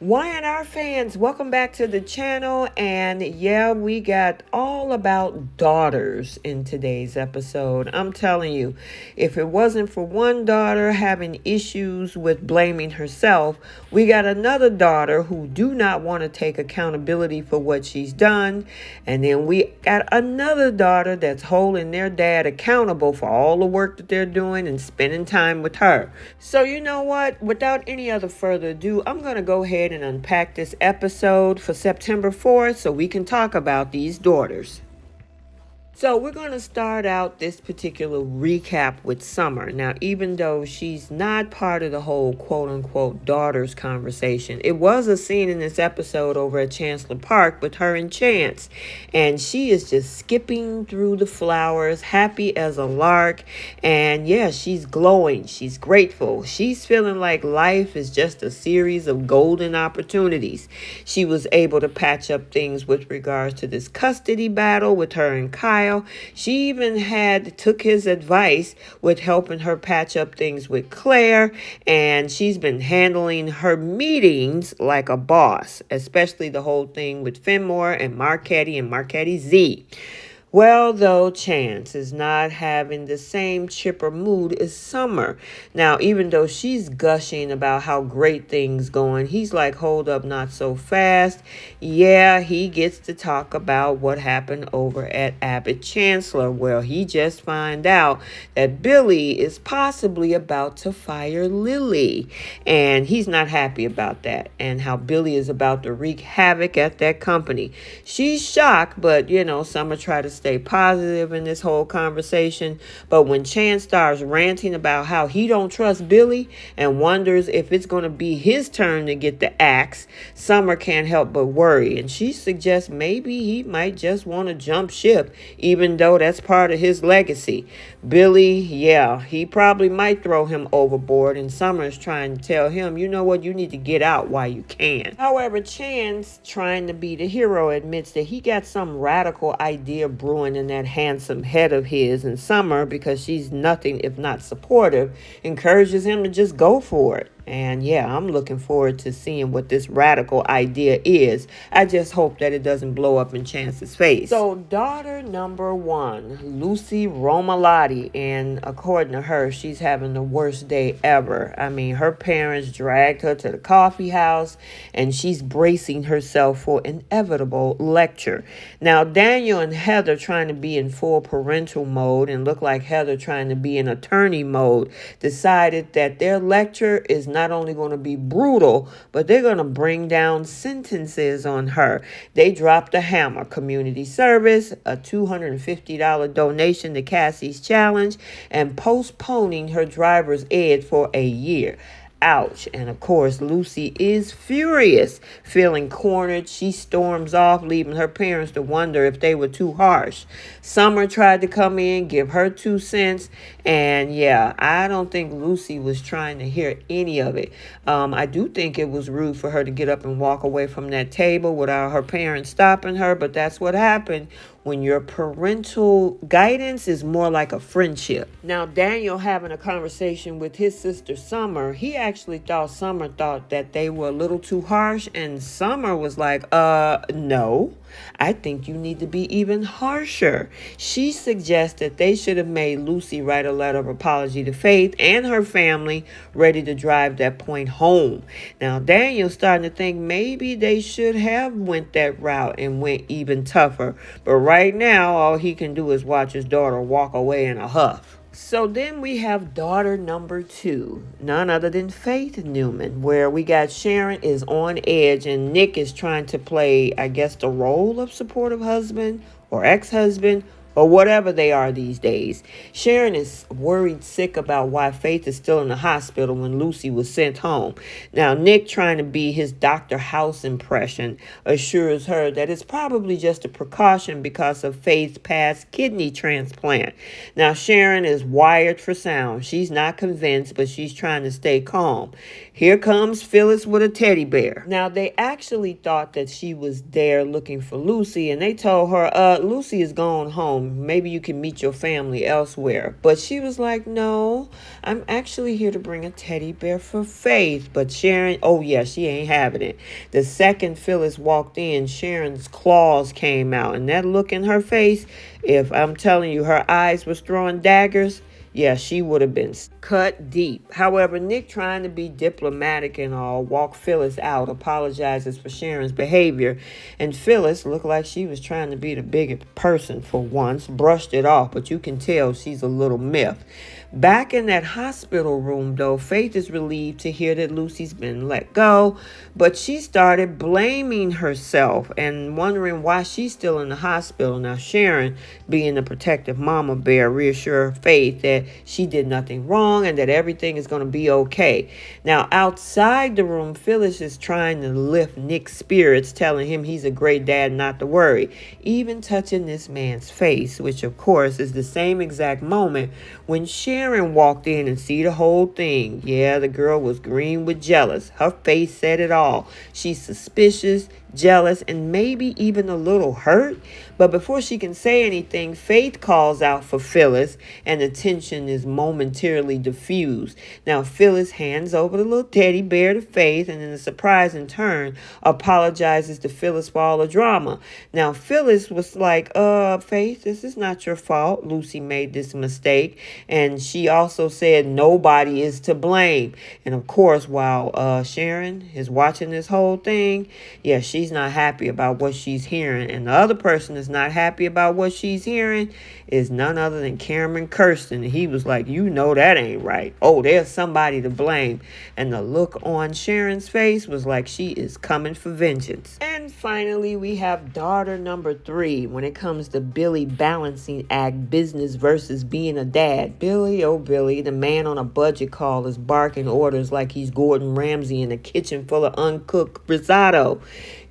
Y&R fans, welcome back to the channel. And yeah, we got all about daughters in today's episode. I'm telling you, if it wasn't for one daughter having issues with blaming herself, we got another daughter who do not want to take accountability for what she's done. And then we got another daughter that's holding their dad accountable for all the work that they're doing and spending time with her. So you know what? Without any other further ado, I'm going to go ahead and unpack this episode for September 4th so we can talk about these daughters. So we're going to start out this particular recap with Summer. Now, even though she's not part of the whole quote-unquote daughters conversation, it was a scene in this episode over at Chancellor Park with her and Chance. And she is just skipping through the flowers, happy as a lark. And yeah, she's glowing. She's grateful. She's feeling like life is just a series of golden opportunities. She was able to patch up things with regards to this custody battle with her and Kyle. She even took his advice with helping her patch up things with Claire, and she's been handling her meetings like a boss, especially the whole thing with Fenmore and Marquetti Z. Well, though, Chance is not having the same chipper mood as Summer. Now, even though she's gushing about how great things going, he's like, hold up, not so fast. Yeah, he gets to talk about what happened over at Abbott Chancellor. Well, he just find out that Billy is possibly about to fire Lily. And he's not happy about that and how Billy is about to wreak havoc at that company. She's shocked, but, Summer tried to stay positive in this whole conversation. But when Chance starts ranting about how he don't trust Billy and wonders if it's going to be his turn to get the axe, Summer can't help but worry. And she suggests maybe he might just want to jump ship, even though that's part of his legacy. Billy, yeah, he probably might throw him overboard. And Summer is trying to tell him, you know what, you need to get out while you can. However, Chance, trying to be the hero, admits that he got some radical idea brewing in that handsome head of his, and Summer, because she's nothing if not supportive, encourages him to just go for it. And yeah, I'm looking forward to seeing what this radical idea is. I just hope that it doesn't blow up in Chance's face. So daughter number 1, Lucy Romalotti, and according to her, she's having the worst day ever. I mean, her parents dragged her to the coffee house and she's bracing herself for inevitable lecture. Now, Daniel and Heather, trying to be in full parental mode and look like Heather trying to be in attorney mode, decided that their lecture is not only going to be brutal, but they're going to bring down sentences on her. They dropped a hammer: community service, a $250 donation to Cassie's challenge, and postponing her driver's ed for a year. Ouch. And of course, Lucy is furious. Feeling cornered, she storms off, leaving her parents to wonder if they were too harsh. Summer tried to come in, give her 2 cents. And yeah, I don't think Lucy was trying to hear any of it. I do think it was rude for her to get up and walk away from that table without her parents stopping her. But that's what happened when your parental guidance is more like a friendship. Now, Daniel having a conversation with his sister Summer, he actually thought Summer thought that they were a little too harsh, and Summer was like, no, I think you need to be even harsher. She suggested they should have made Lucy write a letter of apology to Faith and her family, ready to drive that point home. Now, Daniel's starting to think maybe they should have went that route and went even tougher. But right now, all he can do is watch his daughter walk away in a huff. So then we have daughter number 2, none other than Faith Newman, where we got Sharon is on edge and Nick is trying to play, I guess, the role of supportive husband or ex-husband, or whatever they are these days. Sharon is worried sick about why Faith is still in the hospital when Lucy was sent home. Now, Nick, trying to be his Dr. House impression, assures her that it's probably just a precaution because of Faith's past kidney transplant. Now, Sharon is wired for sound. She's not convinced, but she's trying to stay calm. Here comes Phyllis with a teddy bear. Now, they actually thought that she was there looking for Lucy, and they told her, Lucy is going home. maybe you can meet your family elsewhere. But she was like, no, I'm actually here to bring a teddy bear for Faith. But Sharon, oh yeah, she ain't having it. The second Phyllis walked in, Sharon's claws came out. And that look in her face, if I'm telling you, her eyes was throwing daggers, yeah, she would have been cut deep. However, Nick, trying to be diplomatic and all, walked Phyllis out, apologizes for Sharon's behavior. And Phyllis looked like she was trying to be the bigger person for once, brushed it off, but you can tell she's a little miffed. Back in that hospital room, though, Faith is relieved to hear that Lucy's been let go, but she started blaming herself and wondering why she's still in the hospital. Now, Sharon, being the protective mama bear, reassures Faith that she did nothing wrong and that everything is going to be okay. Now, outside the room, Phyllis is trying to lift Nick's spirits, telling him he's a great dad, not to worry, even touching this man's face, which, of course, is the same exact moment when Sharon walked in and see the whole thing. Yeah, the girl was green with jealous. Her face said it all. She's suspicious, jealous, and maybe even a little hurt. But before she can say anything, Faith calls out for Phyllis, and the tension is momentarily diffused. Now, Phyllis hands over the little teddy bear to Faith, and in a surprising turn, apologizes to Phyllis for all the drama. Now, Phyllis was like, Faith, this is not your fault. Lucy made this mistake. And she also said nobody is to blame. And of course, while Sharon is watching this whole thing, yeah, she's not happy about what she's hearing. And the other person is not happy about what she's hearing is none other than Cameron Kirsten. And he was like, you know that ain't right. Oh, there's somebody to blame. And the look on Sharon's face was like she is coming for vengeance. And finally, we have daughter number 3 when it comes to Billy balancing act business versus being a dad. Billy, oh Billy, the man on a budget call is barking orders like he's Gordon Ramsay in a kitchen full of uncooked risotto.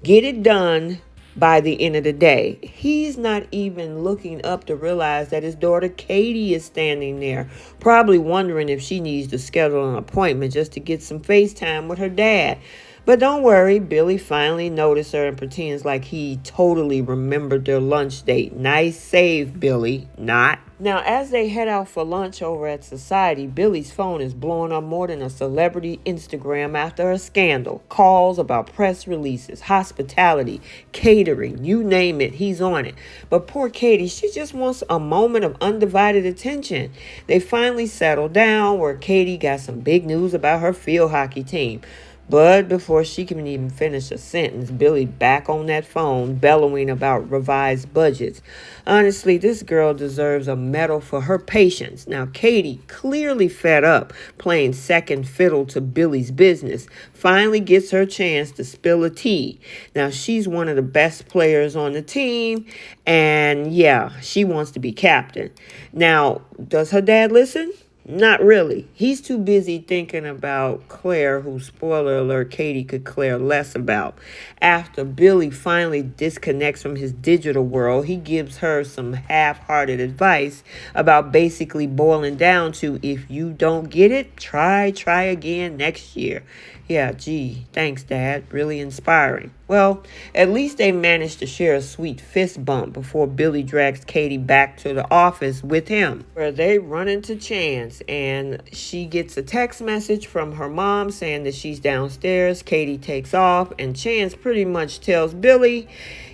Get it done by the end of the day. He's not even looking up to realize that his daughter Katie is standing there, probably wondering if she needs to schedule an appointment just to get some FaceTime with her dad. But don't worry, Billy finally noticed her and pretends like he totally remembered their lunch date. Nice save, Billy. Not. Now, as they head out for lunch over at Society, Billy's phone is blowing up more than a celebrity Instagram after a scandal. Calls about press releases, hospitality, catering, you name it, he's on it. But poor Katie, she just wants a moment of undivided attention. They finally settle down where Katie got some big news about her field hockey team. But before she can even finish a sentence, Billy back on that phone, bellowing about revised budgets. Honestly, this girl deserves a medal for her patience. Now, Katie, clearly fed up playing second fiddle to Billy's business, finally gets her chance to spill a tea. Now, she's one of the best players on the team, and yeah, she wants to be captain. Now, does her dad listen? Not really. He's too busy thinking about Claire, who, spoiler alert, Katie could care less about. After Billy finally disconnects from his digital world, he gives her some half-hearted advice about basically boiling down to, if you don't get it, try again next year. Yeah, gee, thanks, Dad. Really inspiring. Well, at least they managed to share a sweet fist bump before Billy drags Katie back to the office with him, where they run into Chance, and she gets a text message from her mom saying that she's downstairs. Katie takes off, and Chance pretty much tells Billy,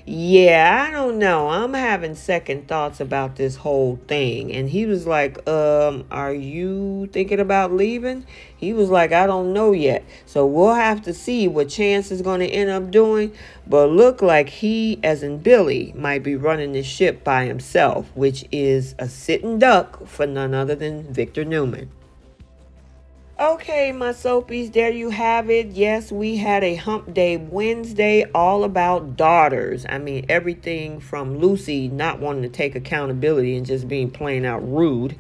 yeah, I don't know. I'm having second thoughts about this whole thing. And he was like, are you thinking about leaving? He was like, I don't know yet. So we'll have to see what Chance is going to end up doing. But look like he, as in Billy, might be running the ship by himself, which is a sitting duck for none other than Victor Newman. Okay, my soapies, there you have it. Yes, we had a hump day Wednesday all about daughters. I mean, everything from Lucy not wanting to take accountability and just being plain out rude.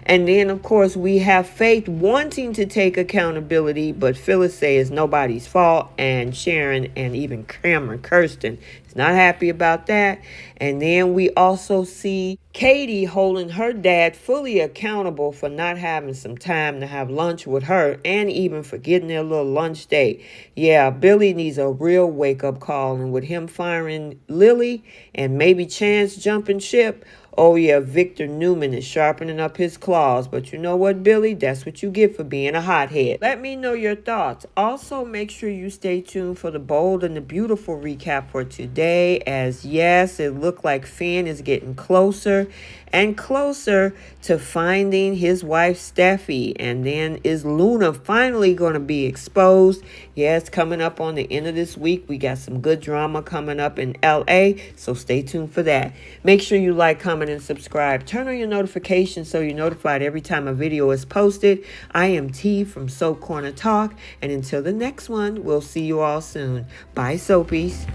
And then, of course, we have Faith wanting to take accountability, but Phyllis says it's nobody's fault. And Sharon and even Cameron Kirsten is not happy about that. And then we also see Katie holding her dad fully accountable for not having some time to have lunch with her and even forgetting their little lunch date. Yeah, Billy needs a real wake-up call, and with him firing Lily and maybe Chance jumping ship, Oh yeah, Victor Newman is sharpening up his claws. But you know what, Billy? That's what you get for being a hothead. Let me know your thoughts. Also, make sure you stay tuned for the bold and the beautiful recap for today. As yes, it looked like Finn is getting closer and closer to finding his wife Steffi. And then is Luna finally going to be exposed? Yes, coming up on the end of this week. We got some good drama coming up in LA, so stay tuned for that. Make sure you like, comment, and subscribe. Turn on your notifications so you're notified every time a video is posted. I am T from Soap Corner Talk, and until the next one, we'll see you all soon. Bye, Soapies.